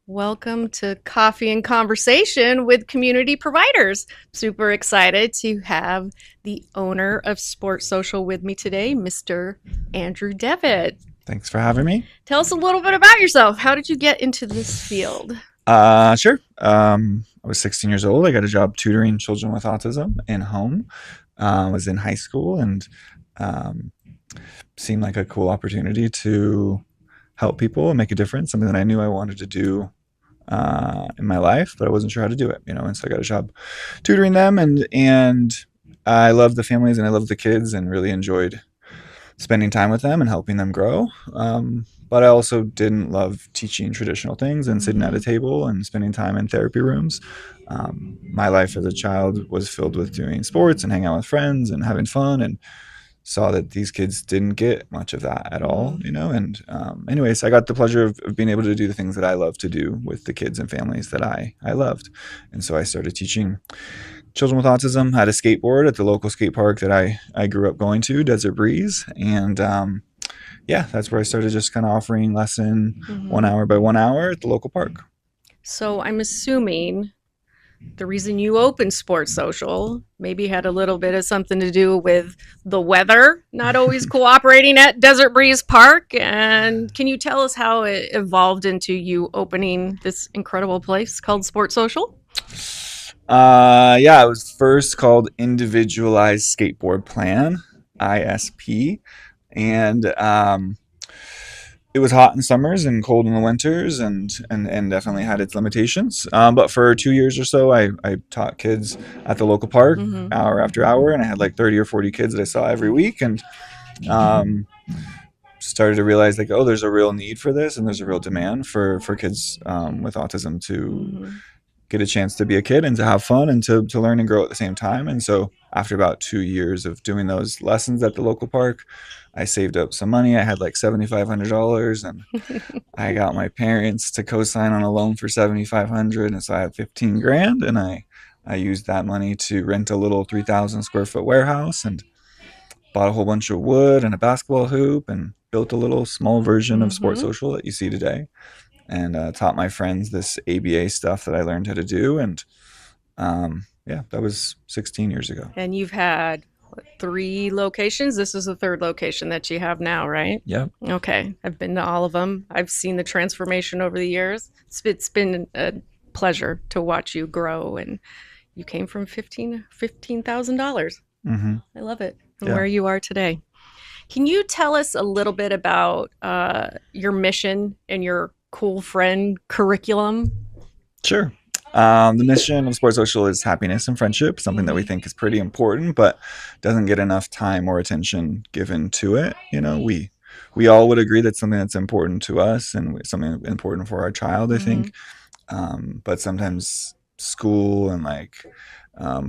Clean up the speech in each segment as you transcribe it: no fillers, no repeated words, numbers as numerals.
Welcome to Coffee and Conversation with Community Providers. Super excited to have the owner of Sports Social with me today, Mr. Andrew Devitt. Thanks for having me. Tell us a little bit about yourself. How did you get into this field? Sure. I was 16 years old. I got a job tutoring children with autism in home. I was in high school and um, seemed like a cool opportunity to help people and make a difference, something that I knew I wanted to do in my life, but I wasn't sure how to do it, and so I got a job tutoring them and I loved the families and I loved the kids and really enjoyed spending time with them and helping them grow. But I also didn't love teaching traditional things and sitting at a table and spending time in therapy rooms. My life as a child was filled with doing sports and hanging out with friends and having fun, and saw that these kids didn't get much of that at all, And anyways, I got the pleasure of being able to do the things that I love to do with the kids and families that I loved. And so I started teaching children with autism, had a skateboard at the local skate park that I grew up going to, Desert Breeze. And yeah, that's where I started just kind of offering lesson 1 hour by 1 hour at the local park. So I'm assuming the reason you opened Sports Social maybe had a little bit of something to do with the weather not always cooperating at Desert Breeze Park. And can you tell us how it evolved into you opening this incredible place called Sports Social? Yeah, it was first called Individualized Skateboard Plan, ISP. And it was hot in summers and cold in the winters, and definitely had its limitations. But for 2 years or so, I taught kids at the local park hour after hour, and I had like 30 or 40 kids that I saw every week, and started to realize like, oh, there's a real need for this, and there's a real demand for kids with autism to get a chance to be a kid and to have fun and to learn and grow at the same time. And so after about 2 years of doing those lessons at the local park, I saved up some money. I had like $7,500, and I got my parents to co-sign on a loan for $7,500, and so I had 15 grand, and I used that money to rent a little 3,000 square foot warehouse and bought a whole bunch of wood and a basketball hoop and built a little small version of Sports Social that you see today, and taught my friends this ABA stuff that I learned how to do. And yeah, that was 16 years ago. And you've had 3 locations. This is the 3rd location that you have now, right? Yep. Okay. I've been to all of them. I've seen the transformation over the years. It's been a pleasure to watch you grow. And you came from $15,000. I love it. And where you are today. Can you tell us a little bit about your mission and your Cool Friend curriculum? Sure. The mission of Sports Social is happiness and friendship, something that we think is pretty important, but doesn't get enough time or attention given to it. We all would agree that's something that's important to us and something important for our child, I think. But sometimes school and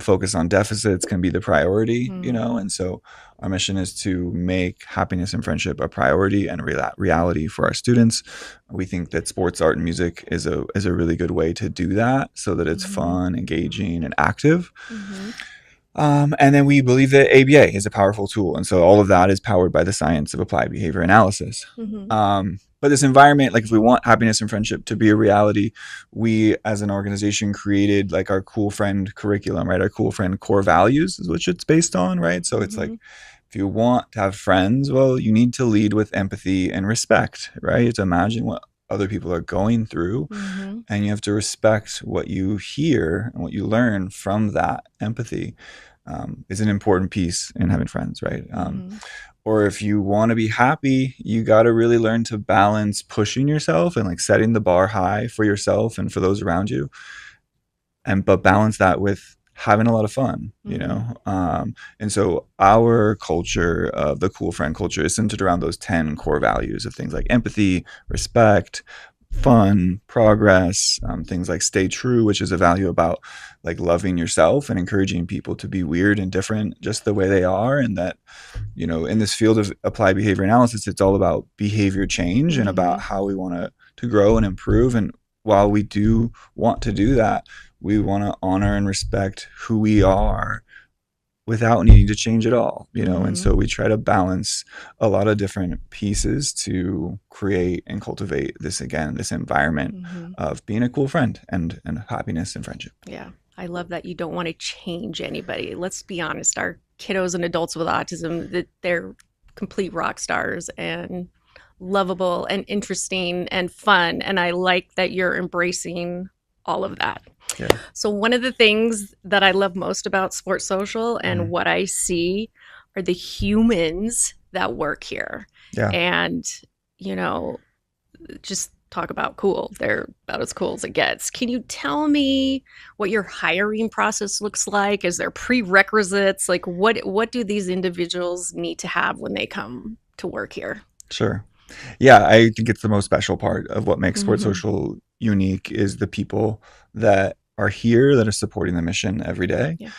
focus on deficits can be the priority, and so our mission is to make happiness and friendship a priority and a reality for our students. We think that sports, art, and music is a really good way to do that, so that it's fun, engaging, and active. And then we believe that ABA is a powerful tool, and so all of that is powered by the science of applied behavior analysis. But this environment, like if we want happiness and friendship to be a reality, we as an organization created like our Cool Friend curriculum, right? Our Cool Friend core values is which it's based on, right? So it's like, if you want to have friends, well, you need to lead with empathy and respect, right? You have to imagine what other people are going through, and you have to respect what you hear and what you learn from that empathy. Is an important piece in having friends, right? Or if you want to be happy, you got to really learn to balance pushing yourself and like setting the bar high for yourself and for those around you, but balance that with having a lot of fun, and so our culture, the Cool Friend culture, is centered around those 10 core values of things like empathy, respect, fun, progress, things like stay true, which is a value about like loving yourself and encouraging people to be weird and different just the way they are. And that, in this field of applied behavior analysis, it's all about behavior change and about how we want to grow and improve. And while we do want to do that, we want to honor and respect who we are without needing to change it all, you know. And Mm-hmm. so we try to balance a lot of different pieces to create and cultivate this, again, this environment Mm-hmm. of being a cool friend and happiness and friendship. Yeah. I love that you don't want to change anybody. Let's be honest, our kiddos and adults with autism, that they're complete rock stars and lovable and interesting and fun. And I like that you're embracing all of that. Yeah. So, one of the things that I love most about Sports Social and Mhm. what I see are the humans that work here. Yeah. And, you know, just talk about cool. They're about as cool as it gets. Can you tell me what your hiring process looks like? Is there prerequisites? Like what do these individuals need to have when they come to work here? Sure. Yeah, I think it's the most special part of what makes Sports Mm-hmm. Social unique is the people that are here that are supporting the mission every day. Yeah.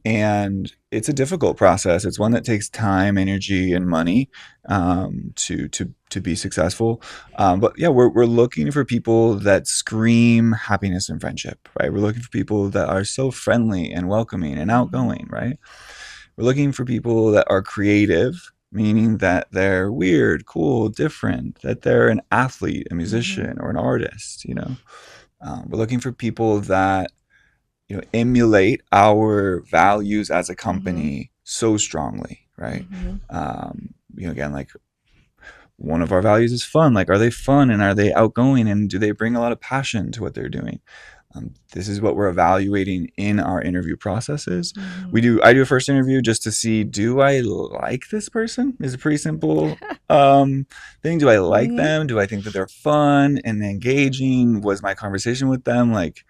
And it's a difficult process. It's one that takes time, energy, and money to be successful. But yeah, we're looking for people that scream happiness and friendship, right? We're looking for people that are so friendly and welcoming and Mm-hmm. outgoing, right? We're looking for people that are creative, meaning that they're weird, cool, different, that they're an athlete, a Mm-hmm. musician, or an artist, you know. We're looking for people that, you know, emulate our values as a Mm-hmm. company so strongly, right? Mm-hmm. You know, again, like one of our values is fun. Like, are they fun and are they outgoing and do they bring a lot of passion to what they're doing? This is what we're evaluating in our interview processes. Mm-hmm. I do a first interview just to see, do I like this person? Is a pretty simple thing. Do I like Mm-hmm. them? Do I think that they're fun and engaging? Was my conversation with them like,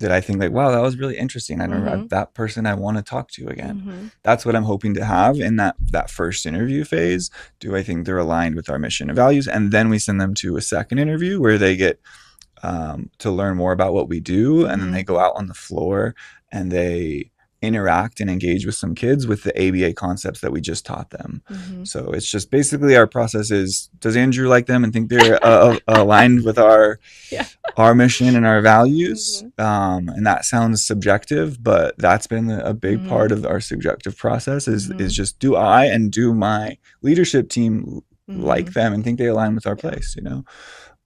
did I think like, wow, that was really interesting. I remember Mm-hmm. that person I want to talk to again. Mm-hmm. That's what I'm hoping to have in that first interview phase. Do I think they're aligned with our mission and values? And then we send them to a second interview where they get to learn more about what we do, and then Mm-hmm. they go out on the floor and they interact and engage with some kids with the ABA concepts that we just taught them. Mm-hmm. So it's just basically our process is, does Andrew like them and think they're aligned with Yeah. our mission and our values? Mm-hmm. And that sounds subjective, but that's been a big part Mm-hmm. of our subjective process Mm-hmm. is just, do I and do my leadership team Mm-hmm. like them and think they align with our Yeah. place, you know?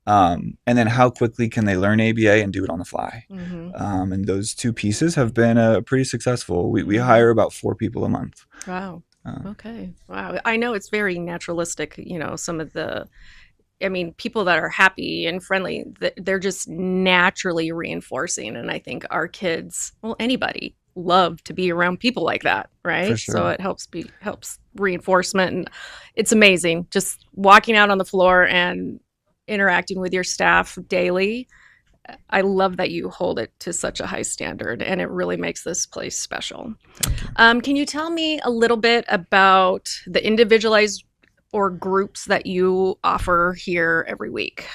And then how quickly can they learn ABA and do it on the fly? Mm-hmm. And those two pieces have been pretty successful. We Mm-hmm. hire about 4 people a month. Wow. Uh, Okay. Wow. I know it's very naturalistic, some of I mean, people that are happy and friendly, they're just naturally reinforcing. And I think our kids, well, anybody love to be around people like that, for right? So sure. it helps reinforcement. And it's amazing just walking out on the floor and interacting with your staff daily. I love that you hold it to such a high standard, and it really makes this place special. Thank you. Can you tell me a little bit about the individualized or groups that you offer here every week?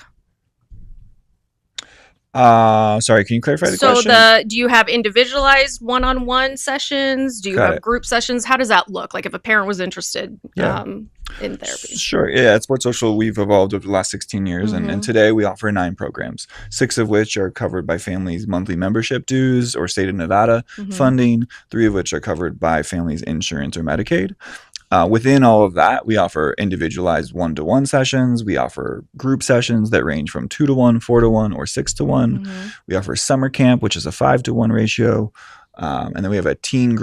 Sorry, can you clarify the So question? do you have individualized one-on-one sessions? Do you Got have it. group sessions? How does that look? Like if a parent was interested Yeah. in therapy? Sure. Yeah, at Sports Social, we've evolved over the last 16 years, and Mm-hmm. today we offer 9 programs, 6 of which are covered by families' monthly membership dues or state of Nevada Mm-hmm. funding, 3 of which are covered by families' insurance or Medicaid. Within all of that, we offer individualized one-to-one sessions. We offer group sessions that range from 2-to-1, 4-to-1, or 6-to-1. Mm-hmm. We offer summer camp, which is a 5-to-1 ratio. And then we have a teen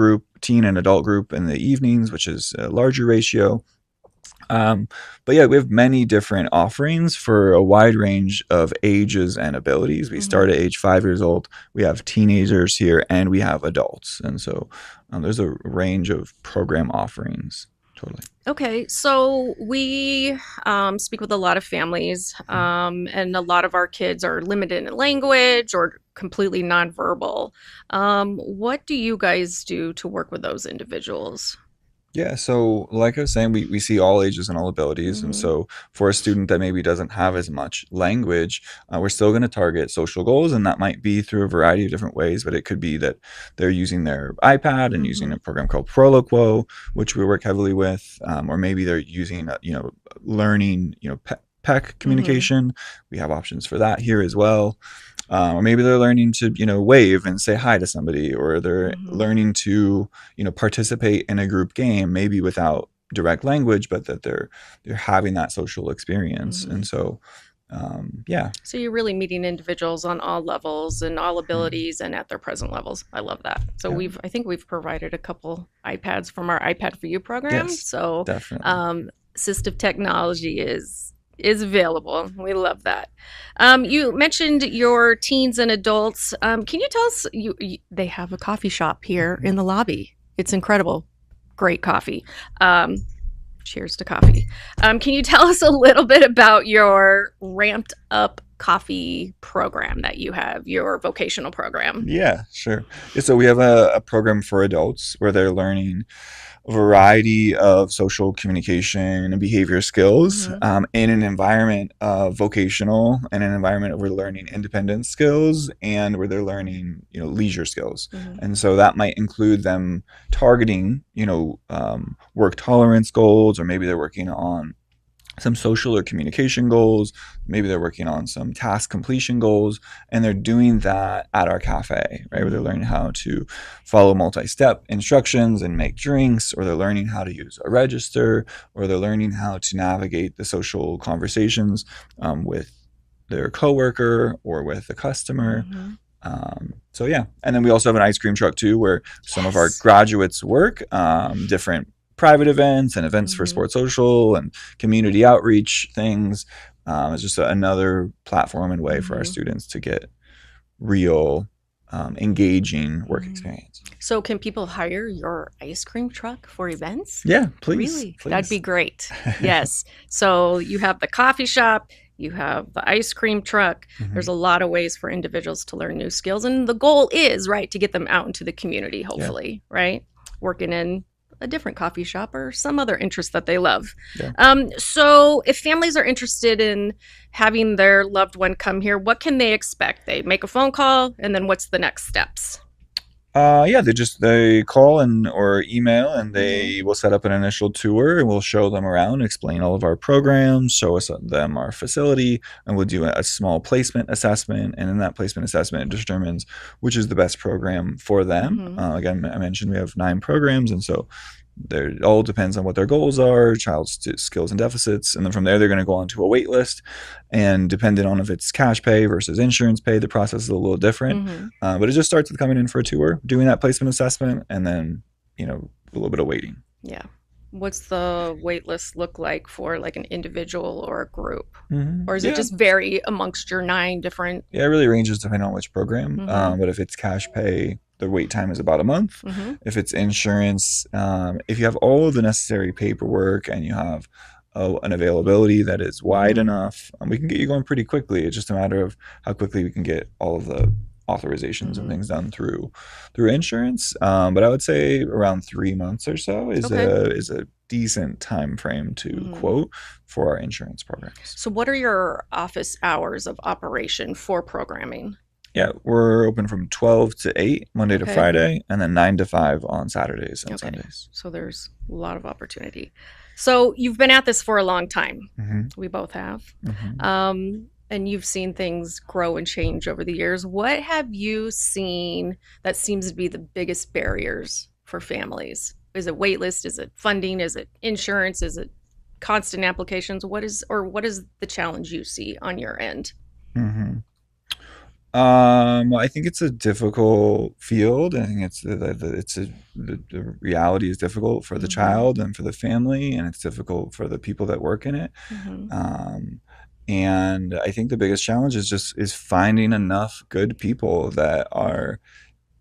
and adult group in the evenings, which is a larger ratio. But yeah, we have many different offerings for a wide range of ages and abilities. We Mm-hmm. start at age 5 years old. We have teenagers here, and we have adults. And so there's a range of program offerings. Totally. Okay, so we speak with a lot of families, and a lot of our kids are limited in language or completely nonverbal. What do you guys do to work with those individuals? Yeah, so like I was saying, we see all ages and all abilities. And Mm-hmm. so for a student that maybe doesn't have as much language, we're still going to target social goals. And that might be through a variety of different ways, but it could be that they're using their iPad and using Mm-hmm. a program called Proloquo, which we work heavily with, or maybe they're using, learning, PEC Mm-hmm. communication. We have options for that here as well. Or maybe they're learning to, wave and say hi to somebody, or they're Mm-hmm. learning to, participate in a group game, maybe without direct language, but that they're having that social experience. Mm-hmm. And so, yeah. So you're really meeting individuals on all levels and all abilities and at their present levels. I love that. So Yeah. I think we've provided a couple iPads from our iPad for You program. Yes, So definitely. assistive technology is available. We love that. You mentioned your teens and adults. Can you tell us? They have a coffee shop here in the lobby. It's incredible. Great coffee. Um, Cheers to coffee. Can you tell us a little bit about your ramped up coffee program that you have, your vocational program? Yeah, sure. Yeah, so we have a program for adults where they're learning a variety of social communication and behavior skills Mm-hmm. in an environment of vocational and an environment where they're learning independence skills and where they're learning, leisure skills. Mm-hmm. And so that might include them targeting, work tolerance goals, or maybe they're working on some social or communication goals. Maybe they're working on some task completion goals, and they're doing that at our cafe, right? Where they're Mm-hmm. learning how to follow multi-step instructions and make drinks, or they're learning how to use a register, or they're learning how to navigate the social conversations with their coworker or with the customer. Mm-hmm. So yeah, and then we also have an ice cream truck too, where some of our Yes. graduates work, different private events and events for Mm-hmm. sports social and community outreach things. It's just another platform and way for our Mm-hmm. students to get real, engaging work Mm-hmm. experience. So, can people hire your ice cream truck for events? Yeah, please, Really? That'd be please. great. Yes. So, you have the coffee shop, you have the ice cream truck. There's Hmm. a lot of ways for individuals to learn new skills. And the goal is, right, to get them out into the community, Yeah, hopefully, right? Working in a different coffee shop or some other interest that they love. yeah. So, if families are interested in having their loved one come here, what can they expect? They make a phone call, and then what's the next steps? Yeah, they call and or email, and Mm-hmm. they will set up an initial tour, and we'll show them around, explain all of our programs, show them our facility, and we'll do a small placement assessment. And in that placement assessment, it determines which is the best program for them. Mm-hmm. Again, I mentioned we have 9 programs, and so it all depends on what their goals are, child's skills and deficits, and then from there they're going to go on to a wait list. And depending on if it's cash pay versus insurance pay, the process is a little different. Mm-hmm. But it just starts with coming in for a tour, doing that placement assessment, and then a little bit of waiting. Yeah. What's the wait list look like for like an individual or a group? Or is it Yeah, just vary amongst your 9 different? yeah, it really ranges depending on which program. Mm-hmm. But if it's cash pay, the wait time is about a month. Mm-hmm. If it's insurance, if you have all of the necessary paperwork and you have an availability that is wide Mm-hmm. enough, we can get you going pretty quickly. It's just a matter of how quickly we can get all of the authorizations and Mm-hmm. things done through insurance. But I would say around 3 months or so is Okay. a decent time frame to Mm-hmm. quote for our insurance programs. So, what are your office hours of operation for programming? Yeah, we're open from 12 to 8 Monday to Okay. Friday, and then 9 to 5 on Saturdays and Okay. Sundays. So, there's a lot of opportunity. So, you've been at this for a long time. Hmm. We both have. Hmm. And you've seen things grow and change over the years. What have you seen that seems to be the biggest barriers for families? Is it wait list? Is it funding? Is it insurance? Is it constant applications? What is the challenge you see on your end? Hmm. Well, I think it's a difficult field. I think the reality is difficult for the Mm-hmm. child and for the family, and it's difficult for the people that work in it. Mm-hmm. Um, and I think the biggest challenge is finding enough good people that are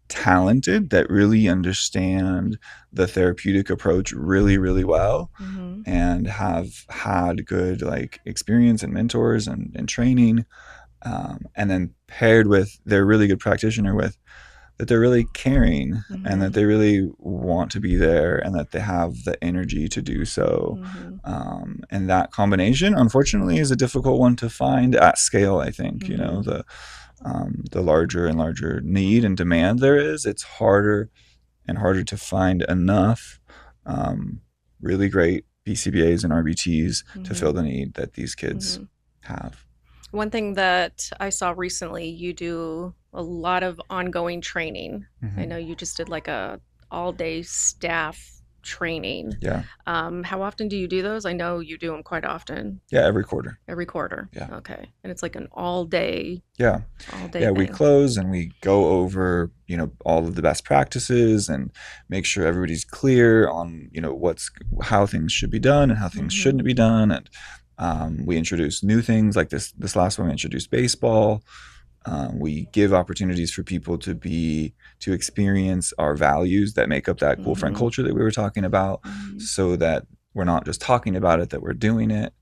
talented, that really understand the therapeutic approach really, really well, Mm-hmm. and have had good like experience and mentors and training, and then paired with their really good practitioner with that they're really caring and Mm-hmm. that they really want to be there and that they have the energy to do so. Mm-hmm. And that combination, unfortunately, is a difficult one to find at scale. I think Mm-hmm. the larger and larger need and demand there is, it's harder and harder to find enough really great BCBAs and RBTs to Mm-hmm. fill the need that these kids Mm-hmm. have. One thing that I saw recently, you do a lot of ongoing training. I know you just did like a all-day staff training. Yeah. How often do you do those? I know you do them quite often. Yeah, every quarter. Every quarter. Yeah. Okay. And it's like an all-day Yeah. thing. We close and we go over, all of the best practices and make sure everybody's clear on, how things should be done and how things shouldn't be done. And we introduce new things like this last one. We introduced baseball. We give opportunities for people to experience our values that make up that cool friend culture that we were talking about, so that we're not just talking about it, that we're doing it.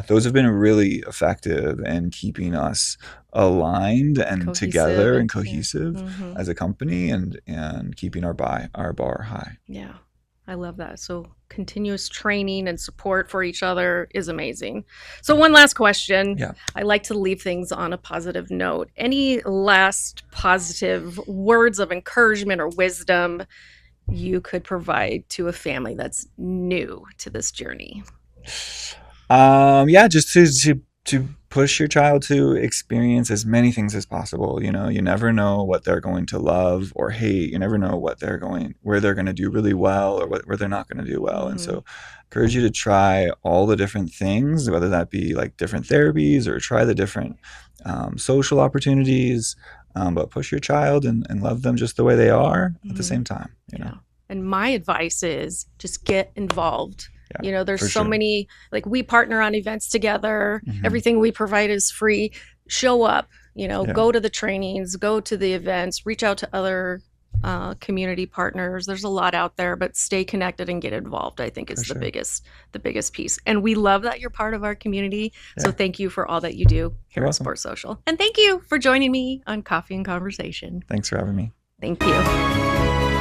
Those have been really effective in keeping us aligned and together and cohesive as a company, and keeping our bar high. Yeah, I love that. So continuous training and support for each other is amazing. So one last question. Yeah. I like to leave things on a positive note. Any last positive words of encouragement or wisdom you could provide to a family that's new to this journey? Just to push your child to experience as many things as possible. You never know what they're going to love or hate. You never know where they're going to do really well or where they're not going to do well. And so encourage you to try all the different things, whether that be like different therapies or try the different social opportunities, but push your child and love them just the way they are at the same time, know. And my advice is just get involved. Yeah, there's so many, like, we partner on events together. Everything we provide is free. Show up, go to the trainings, go to the events, reach out to other community partners. There's a lot out there, but stay connected and get involved, I think, is the biggest piece. And we love that you're part of our community. Yeah. So thank you for all that you do here at Sports Social. And thank you for joining me on Coffee and Conversation. Thanks for having me. Thank you.